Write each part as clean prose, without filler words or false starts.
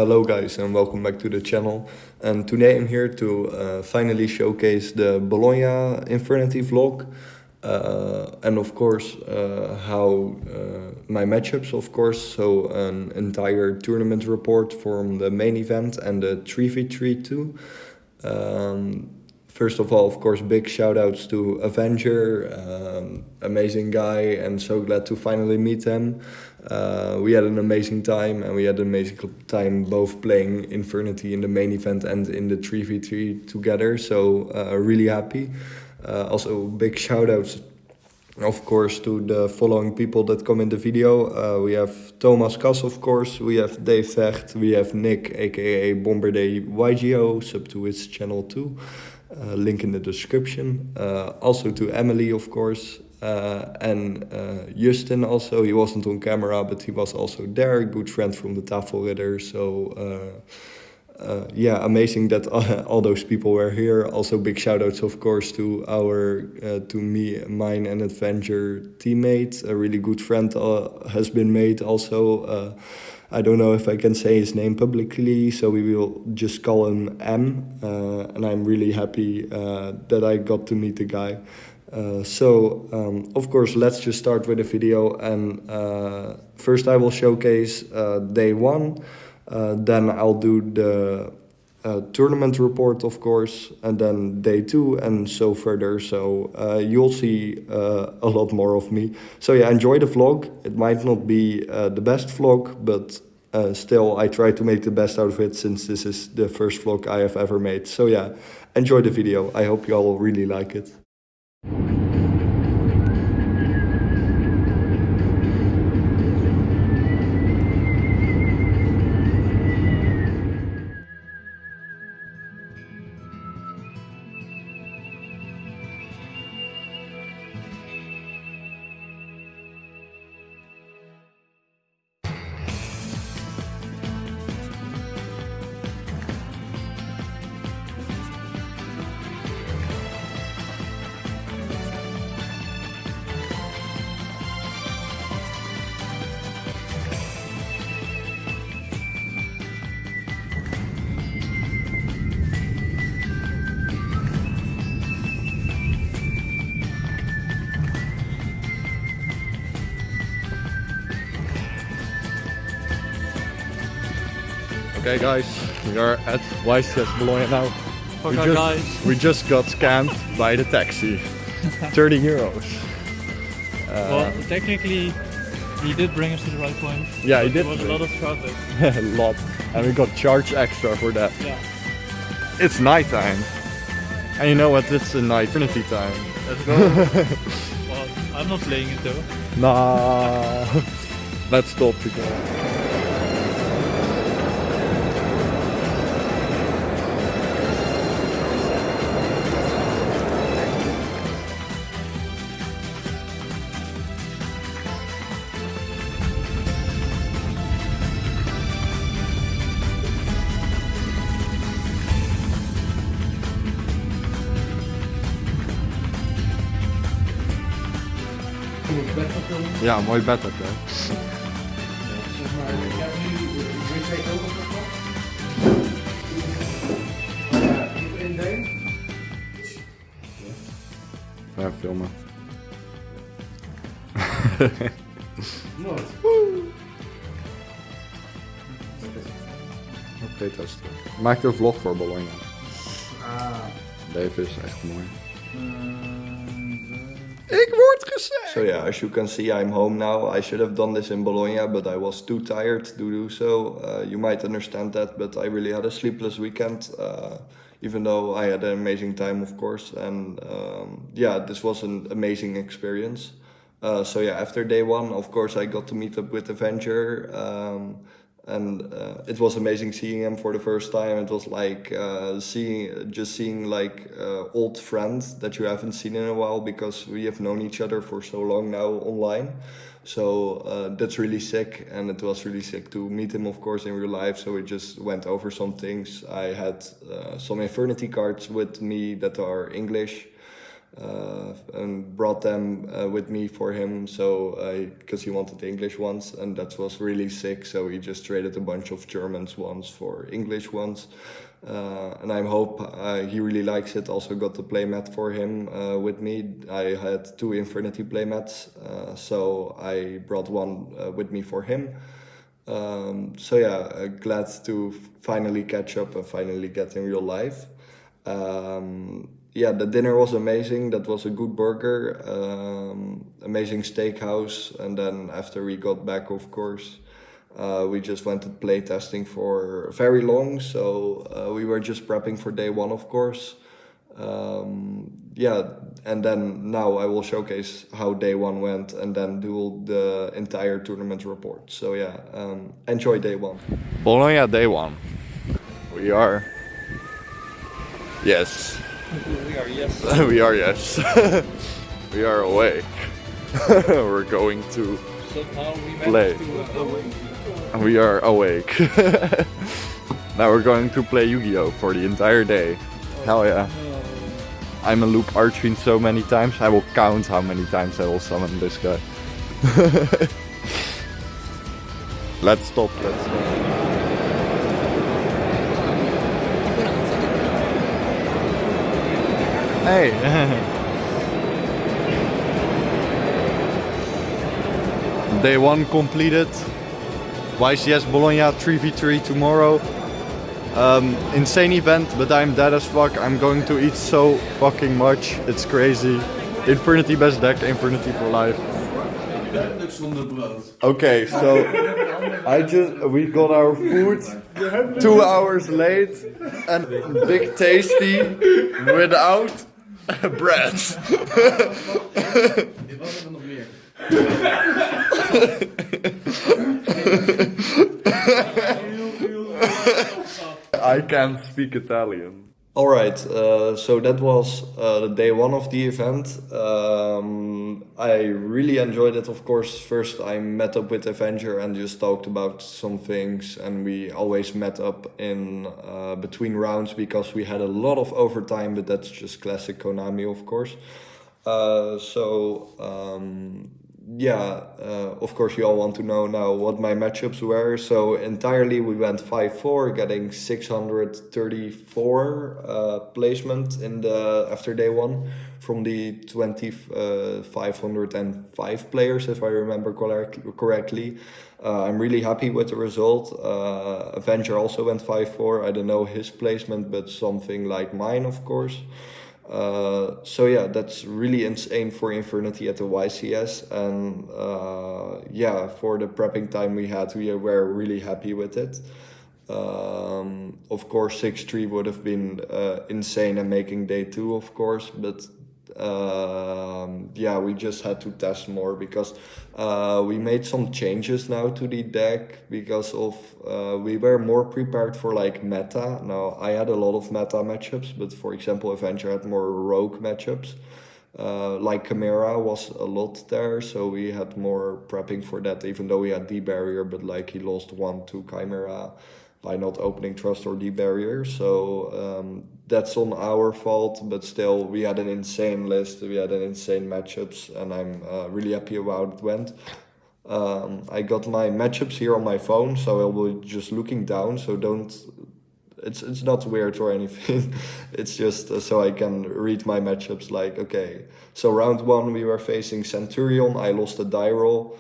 Hello guys and welcome back to the channel, and today I'm here to finally showcase the Bologna Infernity vlog and of course how my matchups, of course, so an entire tournament report from the main event and the 3v3 too. First of all, of course, big shout outs to Avenger, amazing guy, and so glad to finally meet him. We had an amazing time, and we had an amazing time both playing Infernity in the main event and in the 3v3 together, so really happy. Also, big shout outs, of course, to the following people that come in the video. We have Thomas Kas, of course, we have Dave Vecht, we have Nick, aka Bombardier YGO, sub to his channel too. Link in the description. Also to Emily, of course, and Justin also. He wasn't on camera, but he was also there, a good friend from the Tafelridder. So yeah, amazing that all those people were here. Also big shout outs, of course, to mine and Adventure teammate. A really good friend has been made also. I don't know if I can say his name publicly, so we will just call him M. And I'm really happy that I got to meet the guy. Of course, let's just start with the video. And first I will showcase day one. Then I'll do the tournament report, of course, and then day two and so further. So you'll see a lot more of me. So yeah, enjoy the vlog. It might not be the best vlog, but still I try to make the best out of it since this is the first vlog I have ever made. So yeah, enjoy the video. I hope you all really like it. Okay guys, we are at YCS Bologna now. We just got scammed by the taxi. 30 euros. Well, technically, he did bring us to the right point. Yeah, he did. There was a lot of traffic. A lot. And we got charged extra for that. Yeah. It's nighttime. And you know what? It's a night Infernity time. Let's go. Well, I'm not playing it though. Nah. Let's stop people. Ja, mooi bed ook hè. Zeg maar, ik heb nu de twee kogels nog. Ja, even indelen. Ja, filmen. Nooit. Oké, testen. Maak een vlog voor Bologna. Ah. Dave is echt mooi. Ik word gezegd! So yeah, as you can see, I'm home now. I should have done this in Bologna, but I was too tired to do so. You might understand that, but I really had a sleepless weekend. Even though I had an amazing time, of course. And yeah, this was an amazing experience. So yeah, after day one, of course, I got to meet up with Avenger. And it was amazing seeing him for the first time. It was like seeing like old friends that you haven't seen in a while, because we have known each other for so long now online. So that's really sick, and it was really sick to meet him, of course, in real life. So we just went over some things. I had some Infernity cards with me that are English. and brought them with me for him. So because he wanted the English ones, and that was really sick. So he just traded a bunch of German ones for English ones. And I hope he really likes it. Also got the playmat for him with me. I had 2 Infernity playmats, so I brought one with me for him. So yeah, glad to finally catch up and finally get in real life. Yeah, the dinner was amazing. That was a good burger, amazing steakhouse. And then after we got back, of course, we just went to play testing for very long. So we were just prepping for day 1, of course. Yeah, and then now I will showcase how day 1 went and then do the entire tournament report. So yeah, enjoy day 1. Bologna day 1. We are... Yes. We are yes. We are yes. We are awake. We're going to Somehow we play. managed to awake. We are awake. Now we're going to play Yu-Gi-Oh! For the entire day. Hell yeah. I'm a loop Archfiend so many times, I will count how many times I will summon this guy. Let's stop. Hey! Day 1 completed. YCS Bologna 3v3 tomorrow. Insane event, but I'm dead as fuck. I'm going to eat so fucking much. It's crazy. Infernity best deck, Infernity for life. Okay, so we got our food 2 hours late and big tasty without bread. I can't speak Italian. Alright, so that was the day 1 of the event. I really enjoyed it, of course. First I met up with Avenger and just talked about some things, and we always met up in between rounds because we had a lot of overtime, but that's just classic Konami, of course. Yeah, of course you all want to know now what my matchups were. So entirely we went 5-4, getting 634 placement in the after day 1 from the 505 players, if I remember correctly. I'm really happy with the result. Avenger also went 5-4. I don't know his placement, but something like mine, of course. So yeah, that's really insane for Infernity at the YCS, and yeah, for the prepping time we had, we were really happy with it. Of course 6-3 would have been insane and making day 2, of course, but yeah, we just had to test more because we made some changes now to the deck because of we were more prepared for like meta. Now I had a lot of meta matchups, but for example Avenger had more rogue matchups. Like Chimera was a lot there, so we had more prepping for that, even though we had D-Barrier, but like he lost 1 to Chimera by not opening Trust or D-Barrier, so that's on our fault, but still we had an insane list, we had an insane matchups, and I'm really happy about how it went. I got my matchups here on my phone, so I will be just looking down, so don't, it's not weird or anything, it's just so I can read my matchups, like, okay, so round 1 we were facing Centurion, I lost a die roll.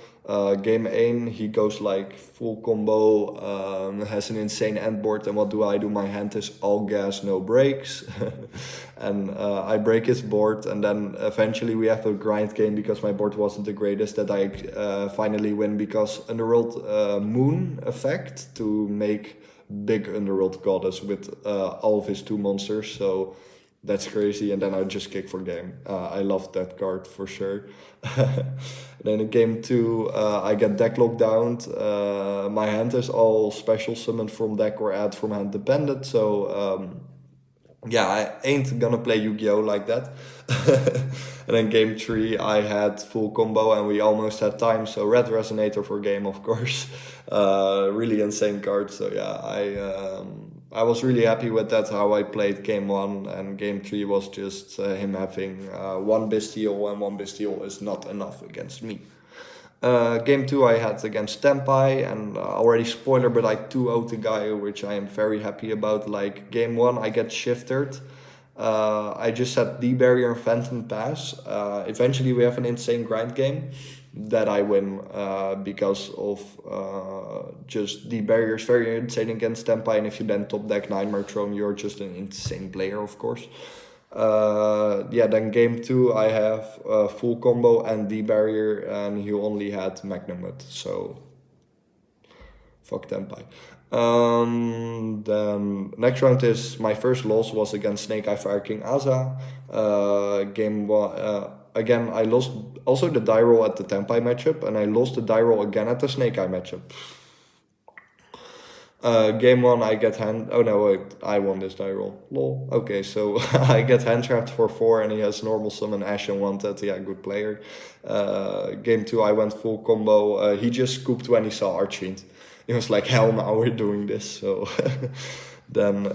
Game 8, he goes like full combo, has an insane end board, and what do? My hand is all gas, no breaks. And I break his board, and then eventually we have a grind game because my board wasn't the greatest, that I finally win because Underworld Moon effect to make big Underworld Goddess with all of his 2 monsters, so that's crazy, and then I just kick for game. I love that card for sure. Then in game 2, I get deck locked down. My hand is all special summoned from deck or add from hand dependent, so yeah, I ain't gonna play Yu-Gi-Oh! Like that. And then game 3, I had full combo and we almost had time, so Red Resonator for game, of course. Really insane card, so yeah, I was really happy with that, how I played game 1, and game 3 was just him having 1 Bestial, and 1 Bestial is not enough against me. Game 2 I had against Tempai, and already spoiler, but I 2-0'd the guy, which I am very happy about. Like game 1 I get shifted. I just set D-Barrier and Phantom Pass. Eventually we have an insane grind game that I win because of just D-Barrier is very insane against Tempai, and if you then top deck 9 Martron, you're just an insane player, of course. Then game 2 I have full combo and D-Barrier, and he only had Magnum, so fuck Tempai. Then next round is my first loss was against Snake Eye Fire King Asa. Game 1 again I lost also the die roll at the Tempai matchup, and I lost the die roll again at the Snake Eye matchup. Game 1 I get I won this die roll. Lol. Okay, so I get hand trapped for 4, and he has normal summon Ash and Wanted. Yeah, good player. Game 2 I went full combo. He just scooped when he saw Archfiend. He was like, hell no, we're doing this. So then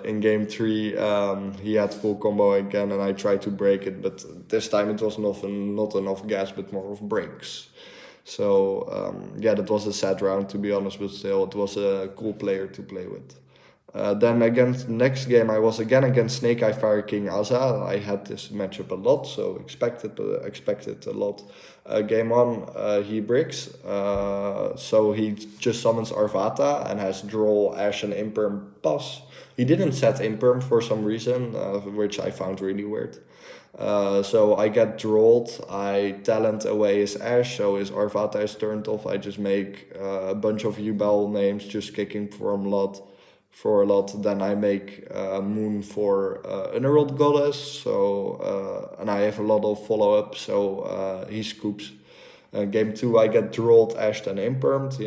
in game 3 he had full combo again, and I tried to break it, but this time it was not enough gas, but more of breaks. So that was a sad round, to be honest, but still it was a cool player to play with. Then against next game I was again against Snake Eye Fire King Asa. I had this matchup a lot, so expected a lot. Game 1 he bricks, so he just summons Arvata and has draw, Ash and Imperm pass. He didn't set Imperm for some reason, which I found really weird. So I get drawed, I talent away his Ash, so his Arvata is turned off. I just make a bunch of Yubel names, just kicking for a lot. Then I make Moon for Underworld Goddess, so and I have a lot of follow-up, so he scoops. Game 2 I get drawed, Ashed and Impermed,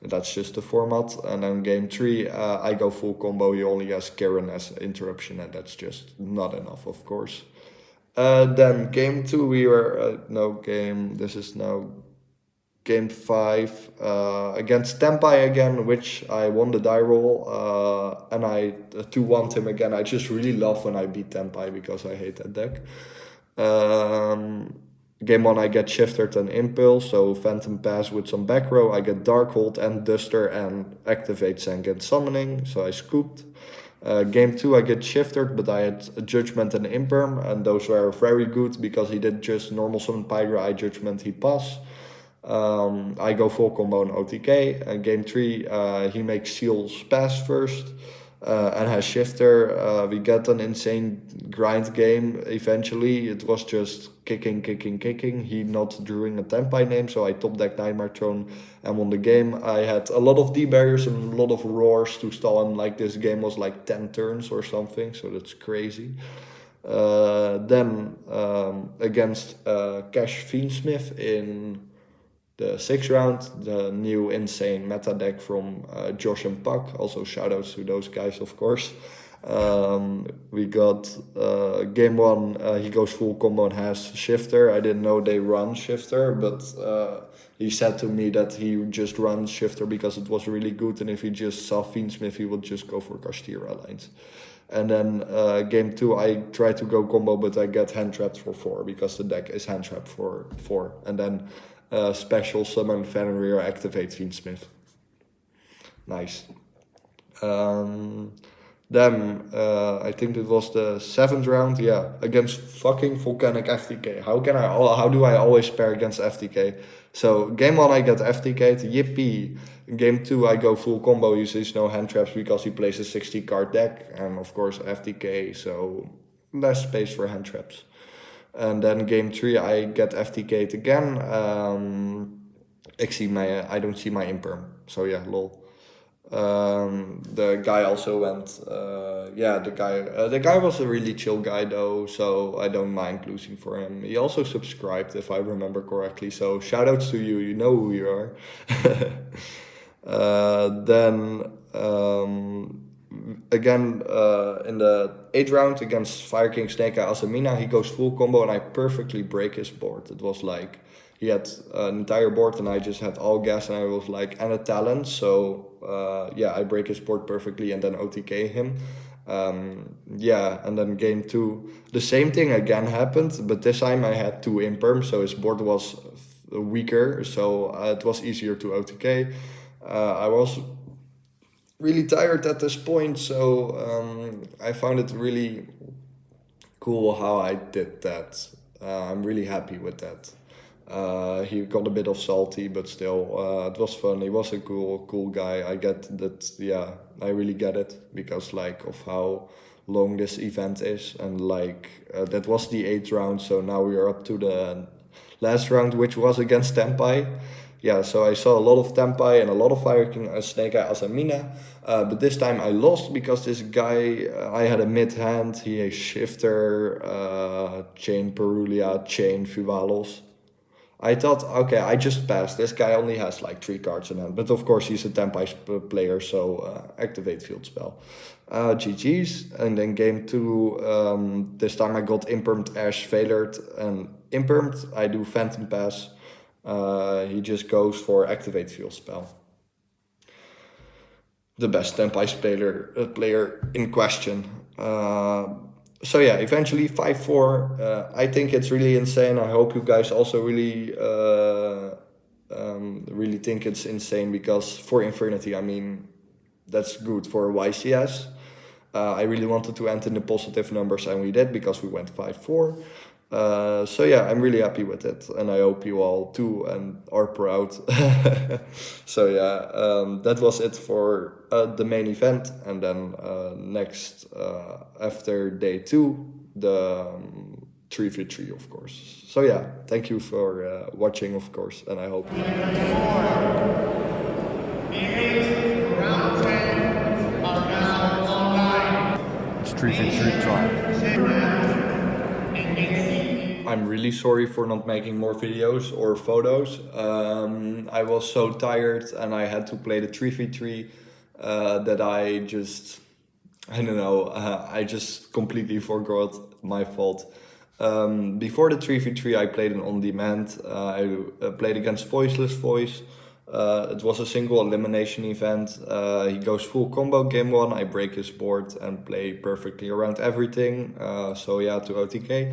that's just the format. And then game 3 I go full combo, he only has Karen as interruption, and that's just not enough, of course. Then game 2 we were, this is now game 5 against Tempai again, which I won the die roll, and I 2-1'd him again. I just really love when I beat Tempai because I hate that deck. Game 1 I get Shifted and Impulse, so Phantom Pass with some back row. I get Darkhold and Duster and activate Sengent Summoning, so I scooped. Game 2 I get Shifted, but I had a Judgment and Imperm, and those were very good because he did just normal summon Pyra, I Judgment, he pass. I go full combo on OTK, and game 3 he makes Seals pass first and has Shifter. We get an insane grind game eventually. It was just kicking. He not drawing a Tempai name, so I top deck Nightmare Throne and won the game. I had a lot of D-barriers and a lot of roars to stall him, like this game was like 10 turns or something, so that's crazy. Then against Cash Fiendsmith in the 6th round, the new insane meta deck from Josh and Puck. Also shoutouts to those guys, of course. We got game 1, he goes full combo and has Shifter. I didn't know they run Shifter, but he said to me that he just runs Shifter because it was really good, and if he just saw Fiendsmith he would just go for Kashtira lines. And then game 2 I try to go combo, but I get hand trapped for 4 because the deck is hand trapped for 4. And then special summon Fenrir, activate Fiendsmith. Nice. Then I think it was the 7th round, against fucking Volcanic FTK. How do I always pair against FTK? So game 1 I get FTK'd, yippee. Game 2 I go full combo, uses no hand traps because he plays a 60 card deck, and of course FTK, so less space for hand traps. And then game 3 I get FTK'd again. I don't see my Imperm, so yeah, lol. The guy also went, the guy was a really chill guy though, so I don't mind losing for him. He also subscribed, if I remember correctly, so shoutouts to you, you know who you are. Again, in the 8th round against Fire King Snake Eye Asamina, he goes full combo and I perfectly break his board. It was like, he had an entire board and I just had all gas, and I was like, and a talent, so yeah, I break his board perfectly and then OTK him. Yeah, and then game 2, the same thing again happened, but this time I had 2 imperm, so his board was weaker, so it was easier to OTK. I was really tired at this point, so I found it really cool how I did that. I'm really happy with that. He got a bit of salty, but still, it was fun. He was a cool guy. I get that. Yeah, I really get it because like of how long this event is, and like that was the 8th round. So now we are up to the last round, which was against Tempai. Yeah, so I saw a lot of Tempai and a lot of Fire King Snake Eye Asamina. But this time I lost because this guy, I had a mid hand, he has Shifter, Chain Perulia, Chain Fuvalos. I thought, okay, I just passed. This guy only has like 3 cards in hand. But of course he's a Tempai player, so activate field spell. GG's. And then game 2, this time I got Impermed Ash Veilered and Impermed. I do Phantom Pass. He just goes for activate field spell. The best Tempai player in question. So yeah, eventually 5-4. I think it's really insane. I hope you guys also really really think it's insane, because for Infernity, I mean, that's good for YCS. I really wanted to end in the positive numbers, and we did, because we went 5-4. So yeah, I'm really happy with it, and I hope you all too and are proud. So yeah, that was it for the main event, and then next after day 2, the 3v3, of course. So yeah, thank you for watching, of course, and I hope. It's 3v3 time. I'm really sorry for not making more videos or photos. I was so tired and I had to play the 3v3 that I don't know, I just completely forgot, my fault. Before the 3v3 I played an on-demand. I played against Voiceless Voice. It was a single elimination event. He goes full combo game 1, I break his board and play perfectly around everything. So yeah, to OTK.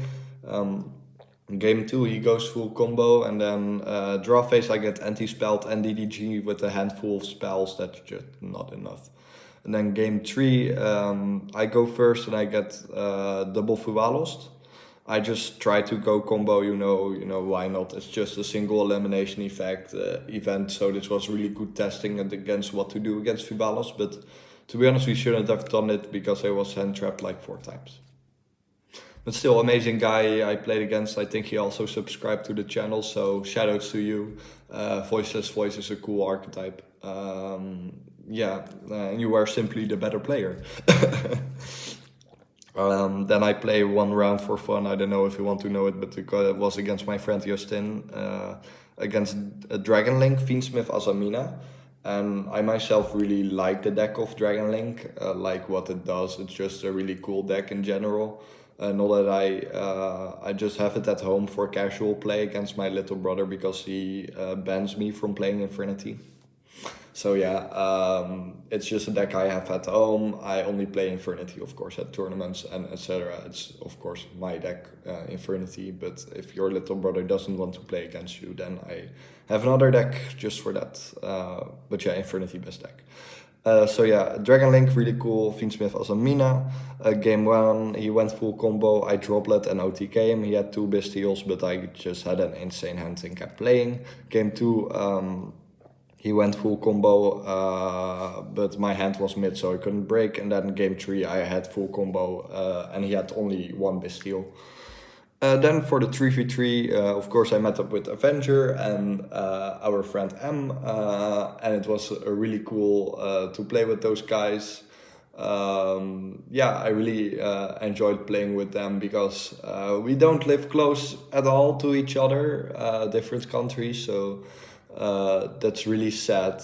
Game 2 he goes full combo, and then draw phase I get anti-spelled and DDG with a handful of spells. That's just not enough. And then game 3 I go first and I get double Fuwalost. I just try to go combo, you know why not? It's just a single elimination event, so this was really good testing against what to do against Fuwalost, but to be honest we shouldn't have done it because I was hand trapped like 4 times. But still, amazing guy I played against. I think he also subscribed to the channel, so shoutouts to you. Voiceless Voice is a cool archetype. Yeah, you are simply the better player. Then I play 1 round for fun. I don't know if you want to know it, but it was against my friend Justin, against Dragon Link, Fiendsmith Asamina. And I myself really like the deck of Dragon Link, like what it does. It's just a really cool deck in general. Not that I just have it at home for casual play against my little brother because he bans me from playing Infernity. So yeah, it's just a deck I have at home. I only play Infernity, of course, at tournaments and etc. It's of course my deck, Infernity, but if your little brother doesn't want to play against you, then I have another deck just for that. But yeah, Infernity best deck. So yeah, Dragon Link, really cool. Fiendsmith Asamina. Game 1, he went full combo. I droplet and OTK him. He had 2 Bestials, but I just had an insane hand and kept playing. Game 2, he went full combo, but my hand was mid, so I couldn't break. And then game 3, I had full combo, and he had only 1 Bestial. Then for the 3v3, of course I met up with Avenger and our friend M, and it was really cool to play with those guys. Yeah, I really enjoyed playing with them because we don't live close at all to each other, different countries, so that's really sad.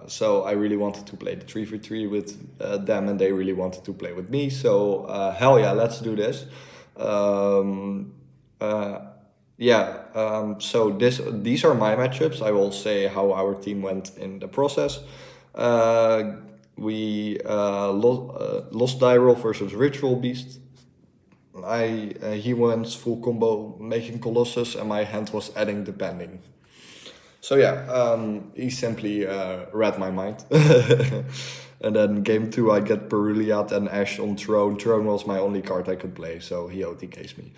So I really wanted to play the 3v3 with them, and they really wanted to play with me, so hell yeah, let's do this. Yeah, So these are my matchups. I will say how our team went in the process. We lost die roll versus Ritual Beast. He went full combo making Colossus, and my hand was adding depending. So yeah, he simply read my mind. And then game 2 I get Peruliat and Ash on Throne. Throne was my only card I could play, so he OTKs me.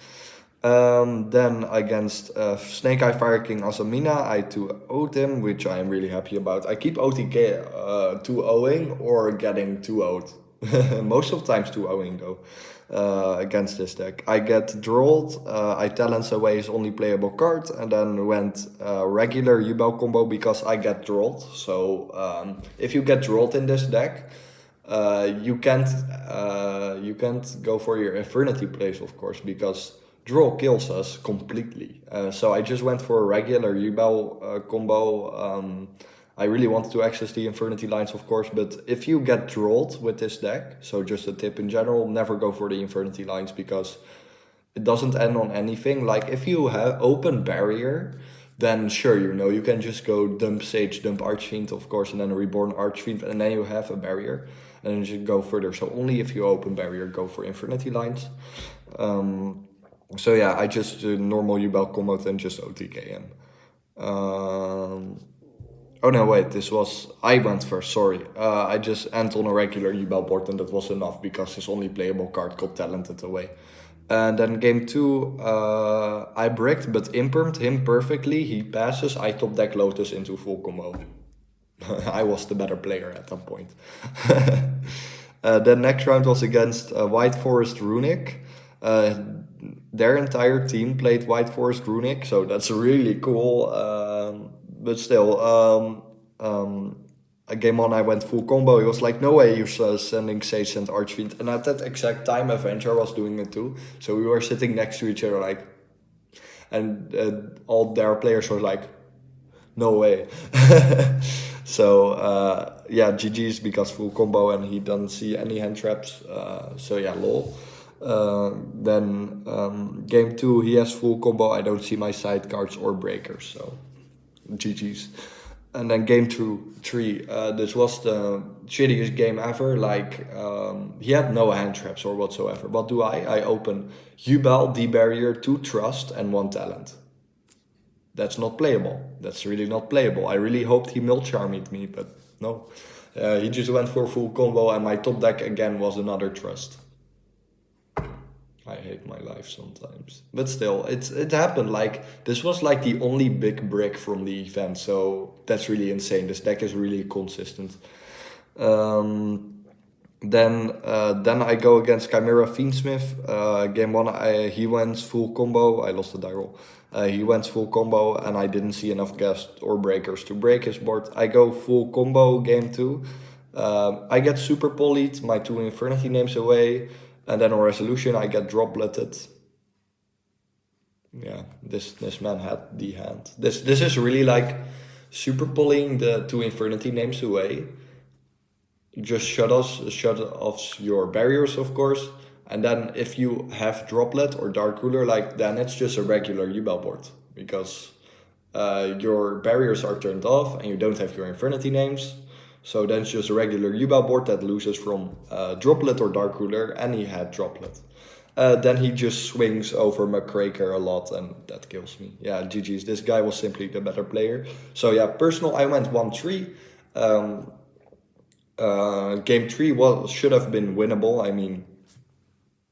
Then against Snake Eye Fire King Asamina, I 2-0'd him, which I am really happy about. I keep OTK 2-0ing or getting 2-0'd. Most of the times 2-0ing though. Against this deck. I get Drawled, I talents away his only playable card, and then went regular Yubel combo because I get Drawled. So if you get Drawled in this deck, you can't go for your Infernity plays, of course, because draw kills us completely. So I just went for a regular Yubel combo. I really wanted to access the Infernity lines, of course, but if you get drawled with this deck, so just a tip in general, never go for the Infernity lines because it doesn't end on anything. Like if you have open barrier, then sure, you can just go dump Sage, dump Archfiend, of course, and then a Reborn Archfiend, and then you have a barrier, and then you should go further. So only if you open barrier, go for Infernity lines. So yeah, I just normal Yubel combo and just OTK him. Oh no, wait, I went first, sorry. I just end on a regular Yubel board and that was enough because his only playable card got talented away. And then game 2, I bricked but impermed him perfectly. He passes, I top deck Lotus into full combo. I was the better player at that point. Then next round was against White Forest Runic. Their entire team played White Forest Runic, so that's really cool. But still, game 1 I went full combo. He was like, no way you're sending Sage and Archfiend. And at that exact time, Avenger was doing it too. So we were sitting next to each other like, and all their players were like, no way. So yeah, GG's because full combo and he doesn't see any hand traps. So yeah, lol. Then game 2, he has full combo. I don't see my side cards or breakers, so GG's. And then game 3, this was the shittiest game ever. Like he had no hand traps or whatsoever. What do I open Yubel, D-Barrier, 2 Trust and 1 Talent. That's not playable. That's really not playable. I really hoped he Milcharmed me, but no. He just went for full combo and my top deck again was another Trust. I hate my life sometimes. But still, it happened. Like, this was like the only big brick from the event. So that's really insane. This deck is really consistent. Then I go against Chimera Fiendsmith. Game 1, he went full combo. I lost the die roll. He went full combo and I didn't see enough guests or breakers to break his board. I go full combo game 2. I get super polyed, my 2 Infernity names away. And then on resolution, I get dropleted. Yeah, this man had the hand. This is really like super pulling the 2 Infernity names away. Just shut off your barriers, of course. And then if you have droplet or dark ruler, like then it's just a regular Yubel board because your barriers are turned off and you don't have your Infernity names. So then it's just a regular Yubel board that loses from Droplet or Dark Ruler, and he had Droplet. Then he just swings over McCraker a lot, and that kills me. Yeah, GG's. This guy was simply the better player. So yeah, personal, I went 1-3. Game 3 should have been winnable, I mean,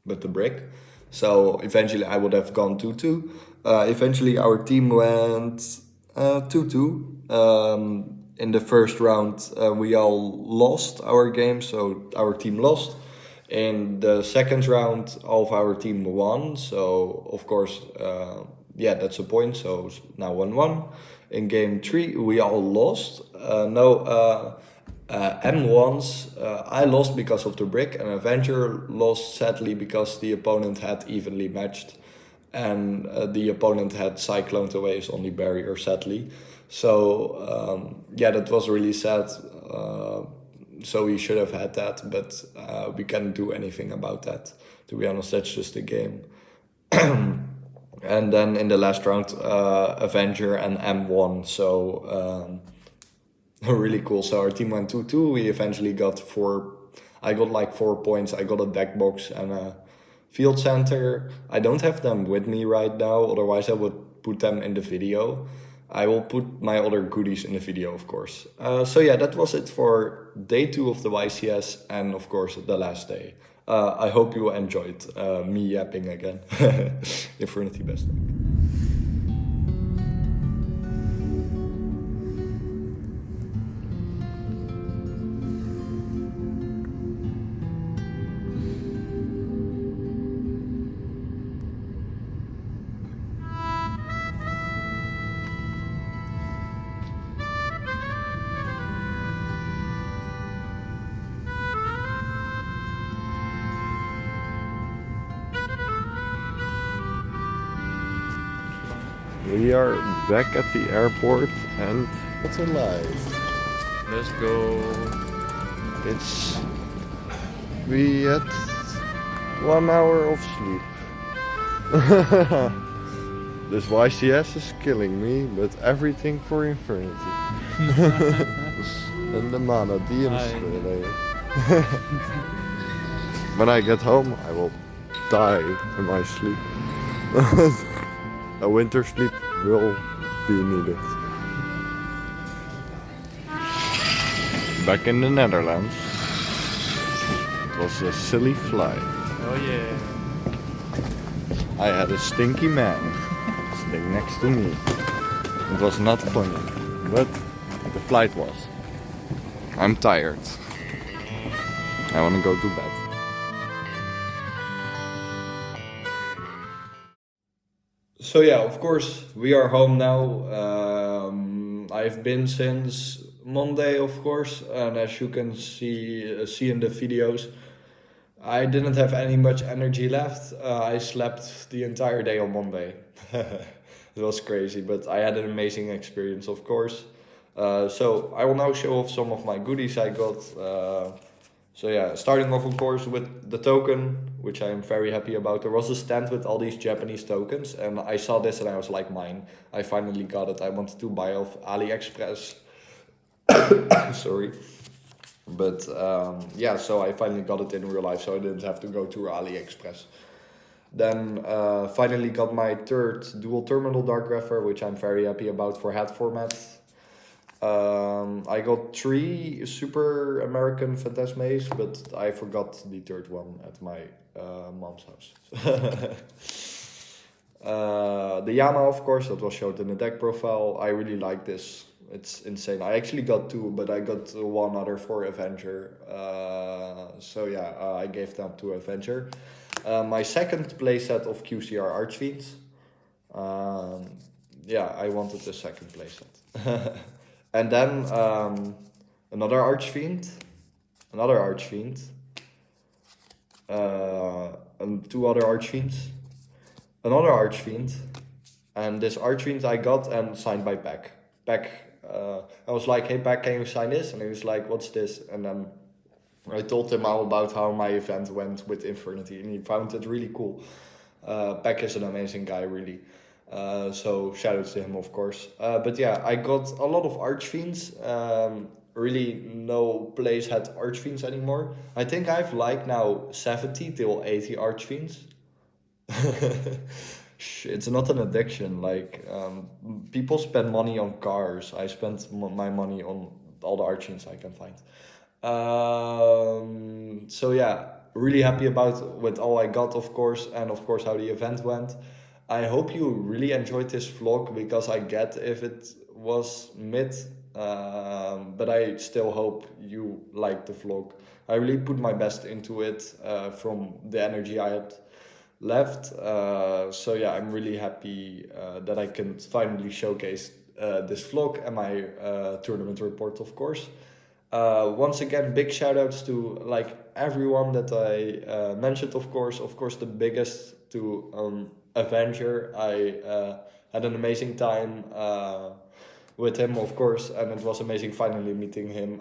with the brick. So eventually I would have gone 2-2. Eventually our team went 2-2. In the first round, we all lost our game, so our team lost. In the second round, all of our team won, so of course, yeah, that's a point, so now 1-1. In game 3, we all lost. M1s, I lost because of the brick, and Avenger lost sadly because the opponent had evenly matched, and the opponent had cycloned away his only barrier, sadly. So yeah, that was really sad. So we should have had that, but we can't do anything about that. To be honest, that's just a game. And then in the last round, Avenger and M won. So really cool. So our team went 2-2. We eventually got 4. I got like 4 points. I got a deck box and a field center. I don't have them with me right now. Otherwise, I would put them in the video. I will put my other goodies in the video, of course. So yeah, that was it for day 2 of the YCS and of course the last day. I hope you enjoyed me yapping again. Infernity best luck. We are back at the airport and it's alive. Let's go. We had 1 hour of sleep. This YCS is killing me, but everything for Infernity. And the mana layer. When I get home, I will die in my sleep. A winter sleep will be needed. Back in the Netherlands. It was a silly flight. Oh yeah. I had a stinky man sitting next to me. It was not funny, but the flight was. I'm tired. I want to go to bed. So yeah, of course, we are home now. I've been since Monday, of course, and as you can see in the videos, I didn't have any much energy left. I slept the entire day on Monday. It was crazy, but I had an amazing experience, of course. So I will now show off some of my goodies I got. So yeah, starting off, of course, with the token, which I am very happy about. There was a stand with all these Japanese tokens, and I saw this and I was like, mine. I finally got it. I wanted to buy off AliExpress. Sorry. But yeah, so I finally got it in real life, so I didn't have to go to AliExpress. Then finally got my third dual terminal Dark Grapher, which I'm very happy about for head format. I got 3 Super American Phantasmes, but I forgot the third one at my mom's house. The Yama, of course, that was showed in the deck profile. I really like this. It's insane. I actually got 2, but I got 1 other for Avenger. So yeah, I gave them to Avenger. My second playset of QCR Archfiends. Yeah, I wanted the second playset. And then another Archfiend, and 2 other Archfiends, another Archfiend, and this Archfiend I got and signed by Peck. I was like, hey Peck, can you sign this? And he was like, what's this? And then I told him all about how my event went with Infernity, and he found it really cool. Peck is an amazing guy, really. So shoutouts to him, of course. But yeah, I got a lot of Archfiends. Really, no place had Archfiends anymore. I think I have like now 70 till 80 Archfiends. It's not an addiction. Like people spend money on cars. I spent my money on all the Archfiends I can find. So yeah, really happy about with all I got, of course, and of course how the event went. I hope you really enjoyed this vlog, because I get if it was mid, but I still hope you liked the vlog. I really put my best into it from the energy I had left. So yeah, I'm really happy that I can finally showcase this vlog and my tournament report, of course. Once again, big shout outs to like everyone that I mentioned, of course the biggest to Avenger. I had an amazing time with him, of course, and it was amazing finally meeting him.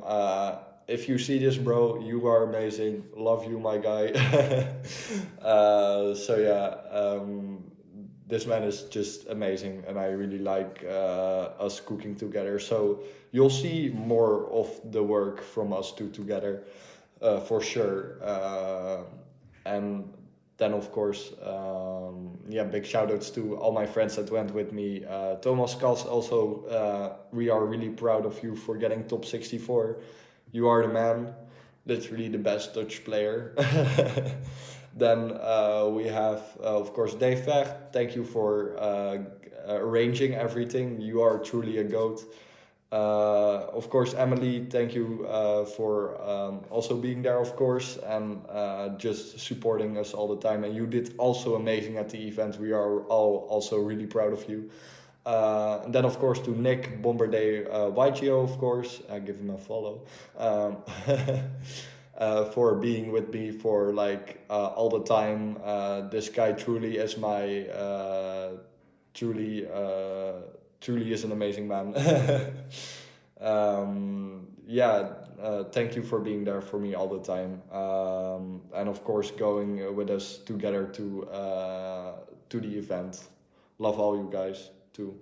If you see this, bro, you are amazing. Love you, my guy. So yeah, this man is just amazing, and I really like us cooking together. So you'll see more of the work from us two together, for sure. And then of course, big shout outs to all my friends that went with me. Thomas Kas also, we are really proud of you for getting top 64. You are the man. Literally the best Dutch player. Then we have, of course, Dave Vecht. Thank you for arranging everything. You are truly a GOAT. Of course, Emily, thank you for also being there, of course, and just supporting us all the time. And you did also amazing at the event. We are all also really proud of you. And then, of course, to Nick Bombardier YGO, of course, give him a follow, for being with me for like all the time. This guy truly is my truly is an amazing man. Thank you for being there for me all the time, and of course going with us together to the event. Love all you guys too,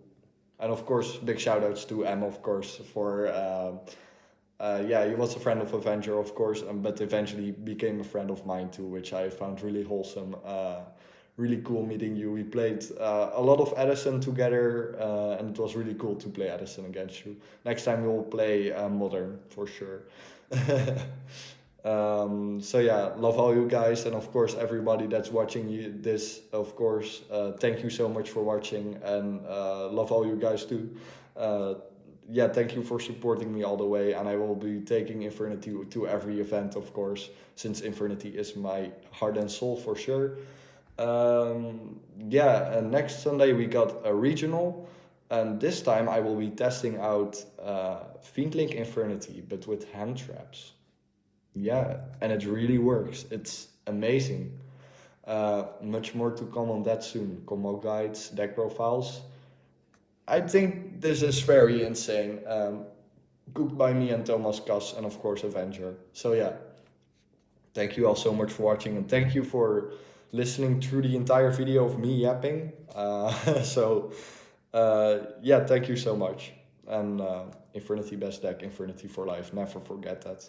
and of course big shout outs to Em, of course, for he was a friend of Avenger, of course, but eventually became a friend of mine too, which I found really wholesome. Really cool meeting you. We played a lot of Edison together, and it was really cool to play Edison against you. Next time we'll play Modern for sure. Love all you guys, and of course everybody that's watching this, of course, thank you so much for watching, and love all you guys too. Thank you for supporting me all the way, and I will be taking Infernity to every event, of course, since Infernity is my heart and soul for sure. And next Sunday we got a regional, and this time I will be testing out Fiendlink Infernity, but with hand traps. Yeah, and it really works. It's amazing. Much more to come on that soon. Combo guides, deck profiles. I think this is very insane. Cooked by me and Thomas Kas, and of course Avenger. So yeah, thank you all so much for watching, and thank you for listening through the entire video of me yapping. Thank you so much. And Infernity best deck, Infernity for life. Never forget that.